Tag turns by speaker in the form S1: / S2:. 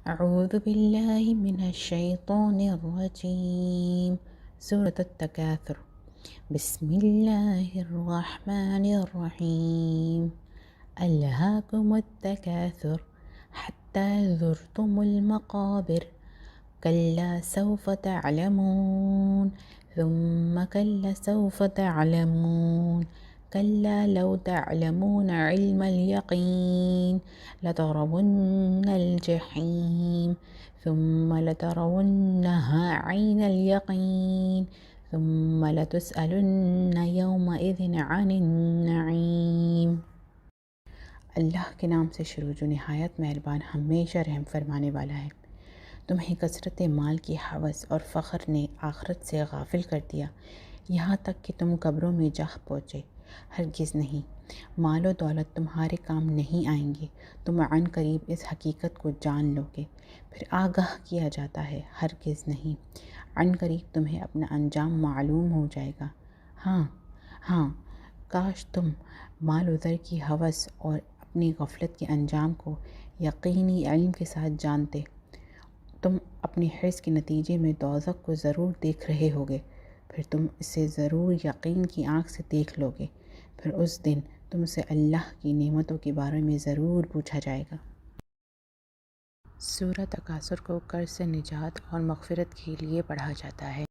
S1: أعوذ بالله من الشيطان الرجيم. سورة التكاثر. بسم الله الرحمن الرحيم. ألهاكم التكاثر حتى زرتم المقابر، كلا سوف تعلمون، ثم كلا سوف تعلمون، كلا لو تعلمون علم اليقين لترون الجحيم، ثم لترونها عين اليقين، ثم لتسألن يومئذ عن النعيम। अल्लाह के नाम से शुरू जो नहायत मेहरबान हमेशा रहम फरमाने वाला है। तुम्हें कसरत माल की हवस और फ़ख्र ने आखिरत से गाफिल कर दिया, यहाँ तक कि तुम कब्रों में जा पहुँचे। हरगिज़ नहीं, माल और दौलत तुम्हारे काम नहीं आएंगे। तुम अन करीब इस हकीकत को जान लोगे, फिर आगाह किया जाता है। हरगिज़ नहीं, अन करीब तुम्हें अपना अंजाम मालूम हो जाएगा। हाँ हाँ, काश तुम माल उधर की हवस और अपनी गफलत के अंजाम को यकीनी इल्म के साथ जानते। तुम अपनी हिर्स के नतीजे में दोज़ख को ज़रूर देख रहे होगे, फिर तुम इसे ज़रूर यकीन की आँख से देख लोगे। फिर उस दिन तुमसे अल्लाह की नेमतों के बारे में ज़रूर पूछा जाएगा। सूरह तकासुर को कर्ज़ से निजात और मग़फ़िरत के लिए पढ़ा जाता है।